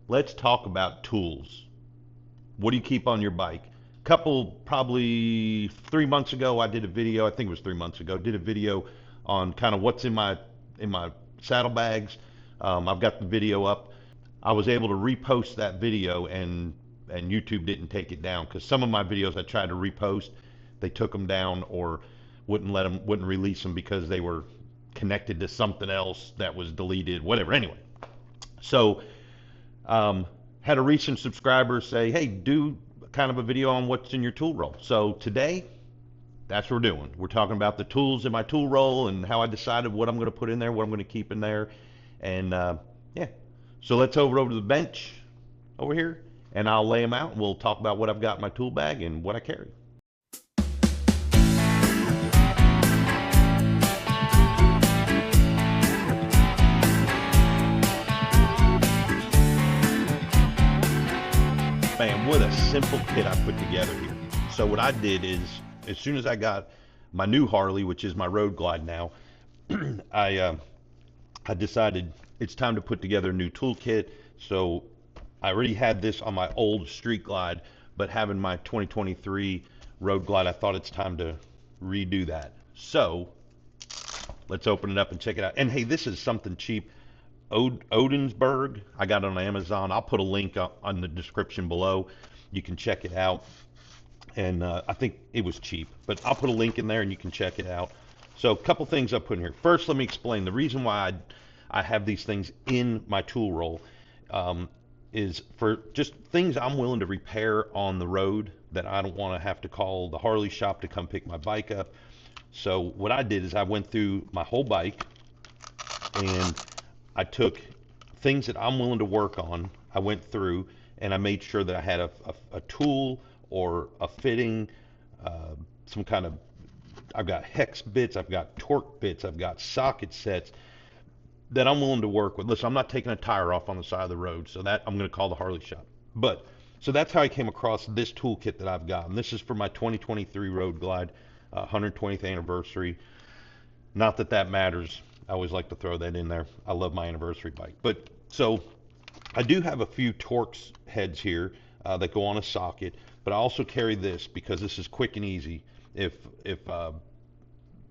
let's talk about tools. What do you keep on your bike? Probably 3 months ago, I did a video. I think it was 3 months ago. Did a video on kind of what's in my saddlebags. I've got the video up. I was able to repost that video, and YouTube didn't take it down because some of my videos I tried to repost, they took them down or wouldn't release them because they were connected to something else that was deleted, whatever. Anyway, so had a recent subscriber say, "Hey, do kind of a video on what's in your tool roll." So today, that's what we're doing. We're talking about the tools in my tool roll and how I decided what I'm going to put in there, what I'm going to keep in there, and yeah. So let's over to the bench over here, and I'll lay them out, and we'll talk about what I've got in my tool bag and what I carry. Man, what a simple kit I put together here. So what I did is, as soon as I got my new Harley, which is my Road Glide now, I decided it's time to put together a new toolkit. So I already had this on my old Street Glide, but having my 2023 Road Glide, I thought it's time to redo that. So let's open it up and check it out. And hey, this is something cheap. Odensberg. I got it on Amazon. I'll put a link up on the description below. You can check it out. And I think it was cheap, but I'll put a link in there and you can check it out. So a couple things I put in here. First, let me explain the reason why I have these things in my tool roll is for just things I'm willing to repair on the road that I don't want to have to call the Harley shop to come pick my bike up. So what I did is I went through my whole bike and I took things that I'm willing to work on. I went through and I made sure that I had a tool or a fitting, some kind of, I've got hex bits, I've got torque bits, I've got socket sets that I'm willing to work with. Listen, I'm not taking a tire off on the side of the road, so that I'm going to call the Harley shop. But, so that's how I came across this toolkit that I've got. And this is for my 2023 Road Glide, 120th anniversary. Not that that matters. I always like to throw that in there. I love my anniversary bike. But so I do have a few Torx heads here that go on a socket, but I also carry this because this is quick and easy. If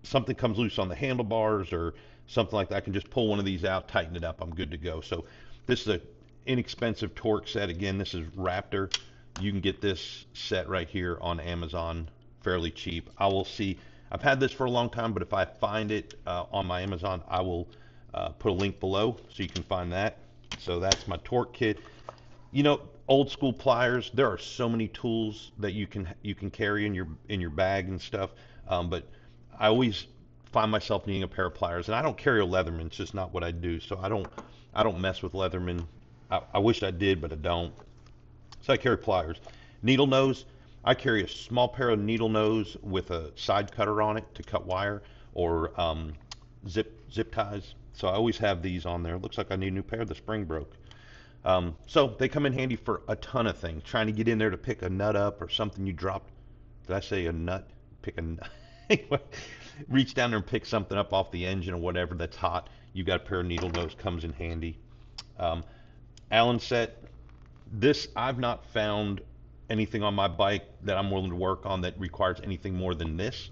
something comes loose on the handlebars or something like that, I can just pull one of these out, tighten it up, I'm good to go. So this is an inexpensive Torx set. Again, this is Raptor. You can get this set right here on Amazon fairly cheap. I will see. I've had this for a long time, but if I find it on my Amazon, I will put a link below so you can find that. So that's my torque kit. You know, old school pliers. There are so many tools that you can carry in your bag and stuff. But I always find myself needing a pair of pliers, and I don't carry a Leatherman. It's just not what I do. So I don't mess with Leatherman. I wish I did, but I don't. So I carry pliers. Needle nose. I carry a small pair of needle nose with a side cutter on it to cut wire, or zip ties. So I always have these on there. It looks like I need a new pair. The spring broke. So they come in handy for a ton of things. Trying to get in there to pick a nut up or something you dropped. Did I say a nut? Pick a nut. Anyway, reach down there and pick something up off the engine or whatever that's hot. You got a pair of needle nose, comes in handy. Allen set. This I've not found anything on my bike that I'm willing to work on that requires anything more than this.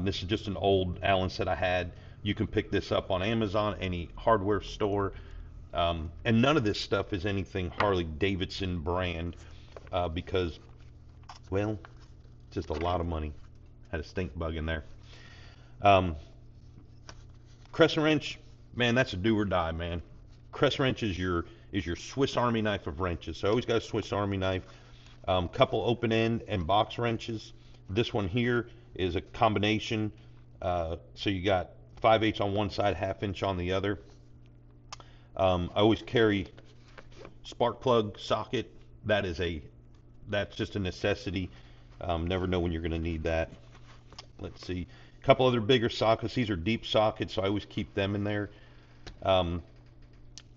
This is just an old Allen set I had. You can pick this up on Amazon, any hardware store. And none of this stuff is anything Harley Davidson brand because, well, it's just a lot of money. Had a stink bug in there. Crescent wrench, man, that's a do or die, man. Crescent wrench is your Swiss Army knife of wrenches. So I always got a Swiss Army knife. Couple open end and box wrenches. This one here is a combination. So you got 5/8 on one side, 1/2 inch on the other. I always carry spark plug socket. That's just a necessity. Never know when you're going to need that. Let's see. A couple other bigger sockets. These are deep sockets, so I always keep them in there.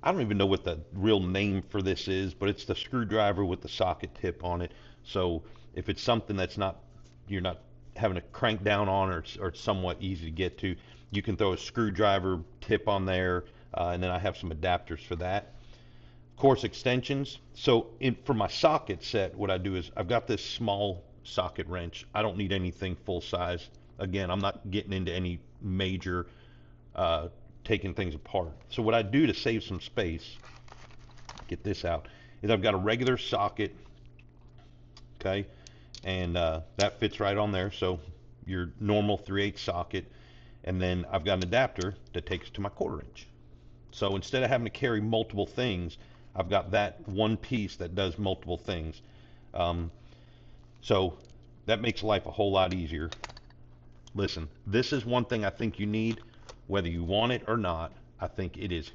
I don't even know what the real name for this is, but it's the screwdriver with the socket tip on it. So if it's something that's you're not having to crank down on, or it's somewhat easy to get to, you can throw a screwdriver tip on there, and then I have some adapters for that. Of course extensions. So for my socket set, what I do is I've got this small socket wrench. I don't need anything full size. Again, I'm not getting into any major taking things apart. So what I do to save some space, get this out, is I've got a regular socket, okay, and that fits right on there. So your normal 3/8 socket, and then I've got an adapter that takes to my 1/4 inch. So instead of having to carry multiple things, I've got that one piece that does multiple things. So that makes life a whole lot easier. Listen, this is one thing I think you need, whether you want it or not. I think it is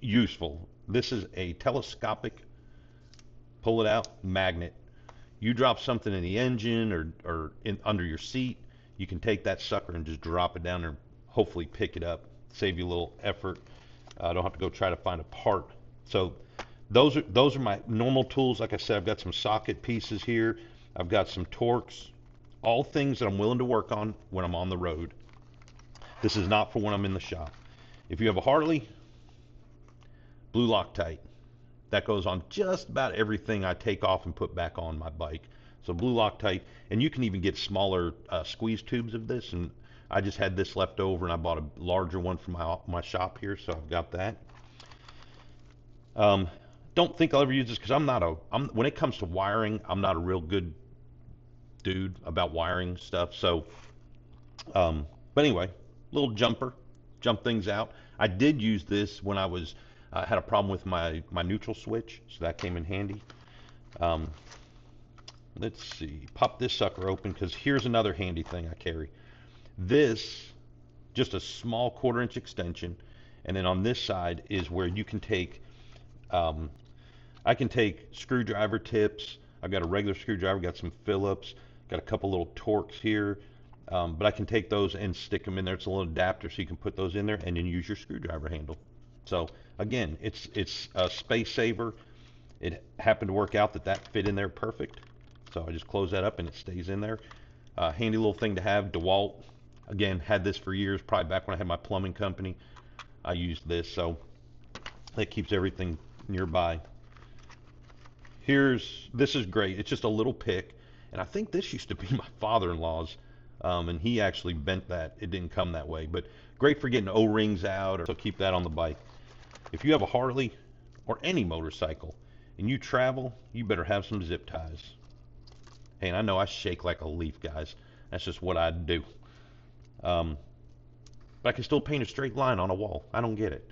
useful. This is a telescopic, pull it out, magnet. You drop something in the engine or under your seat, you can take that sucker and just drop it down there, hopefully pick it up, save you a little effort. I don't have to go try to find a part. So those are my normal tools. Like I said, I've got some socket pieces here. I've got some Torx, all things that I'm willing to work on when I'm on the road. This is not for when I'm in the shop. If you have a Harley, blue Loctite. That goes on just about everything I take off and put back on my bike. So blue Loctite, and you can even get smaller squeeze tubes of this, and I just had this left over and I bought a larger one from my shop here, so I've got that. Don't think I'll ever use this because when it comes to wiring, I'm not a real good dude about wiring stuff. So, but anyway, little jump things out. I did use this when I had a problem with my neutral switch, so that came in handy. Let's see, pop this sucker open because here's another handy thing I carry. This, just a small 1/4 inch extension, and then on this side is where you can take, I can take screwdriver tips. I've got a regular screwdriver, got some Phillips, got a couple little Torx here, but I can take those and stick them in there. It's a little adapter, so you can put those in there and then use your screwdriver handle. So again, it's a space saver. It happened to work out that fit in there perfect. So I just close that up and it stays in there. Handy little thing to have. DeWalt, again, had this for years, probably back when I had my plumbing company. I used this, so that keeps everything nearby. This is great. It's just a little pick, and I think this used to be my father-in-law's, and he actually bent that. It didn't come that way, but great for getting O-rings out, so keep that on the bike. If you have a Harley or any motorcycle and you travel, you better have some zip ties. Hey, and I know I shake like a leaf, guys. That's just what I do. But I can still paint a straight line on a wall. I don't get it.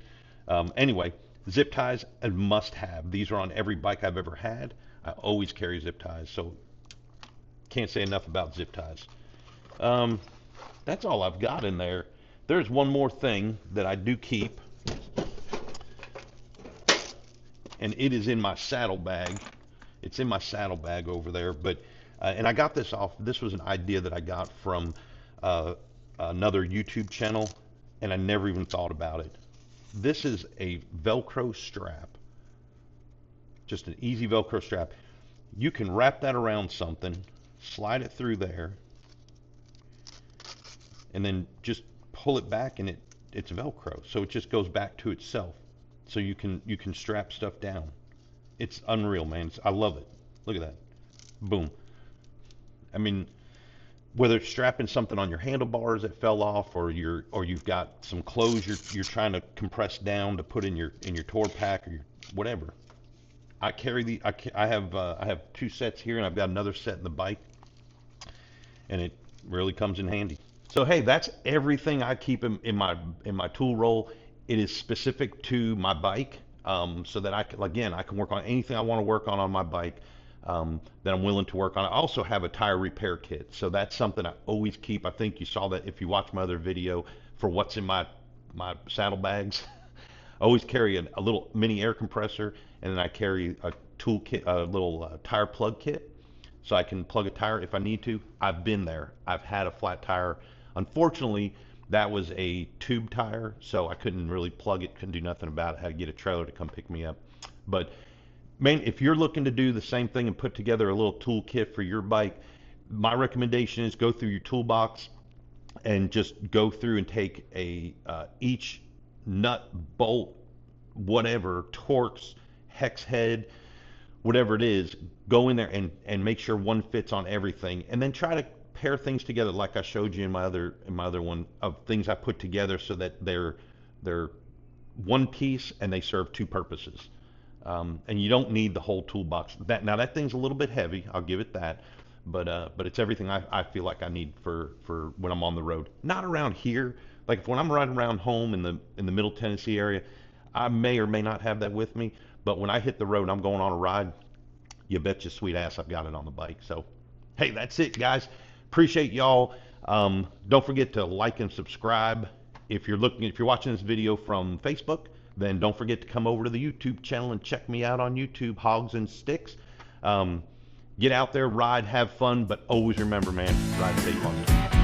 Anyway, zip ties, a must-have. These are on every bike I've ever had. I always carry zip ties, so can't say enough about zip ties. That's all I've got in there. There's one more thing that I do keep, and it is in my saddlebag. It's in my saddlebag over there, but and I got this this was an idea that I got from another YouTube channel, and I never even thought about it. This is a Velcro strap, just an easy Velcro strap. You can wrap that around something, slide it through there, and then just pull it back, and it's Velcro, so it just goes back to itself. So you can strap stuff down. It's unreal, man. I love it. Look at that. Boom. I mean, whether it's strapping something on your handlebars that fell off, or you've got some clothes you're trying to compress down to put in your tour pack or whatever. I carry I have 2 sets here, and I've got another set in the bike, and it really comes in handy. So hey, that's everything I keep in my tool roll. It is specific to my bike, so that I can work on anything I want to work on my bike. That I'm willing to work on. I also have a tire repair kit, so that's something I always keep. I think you saw that if you watch my other video for what's in my saddlebags. I always carry a little mini air compressor, and then I carry a tool kit, a little tire plug kit, so I can plug a tire if I need to. I've been there. I've had a flat tire. Unfortunately, that was a tube tire, so I couldn't really plug it, couldn't do nothing about it. I had to get a trailer to come pick me up. But man, if you're looking to do the same thing and put together a little tool kit for your bike, my recommendation is go through your toolbox and just go through and take each nut, bolt, whatever, Torx, hex head, whatever it is, go in there and make sure one fits on everything, and then try to pair things together like I showed you in my other one, of things I put together so that they're one piece and they serve two purposes. And you don't need the whole toolbox. Now that thing's a little bit heavy, I'll give it that, but it's everything I feel like I need for when I'm on the road. Not around here. Like when I'm riding around home in the Middle Tennessee area, I may or may not have that with me. But when I hit the road and I'm going on a ride, you bet your sweet ass I've got it on the bike. So, hey, that's it, guys. Appreciate y'all. Don't forget to like and subscribe. If you're watching this video from Facebook, then don't forget to come over to the YouTube channel and check me out on YouTube, Hogs and Sticks. Get out there, ride, have fun, but always remember, man, ride safe on the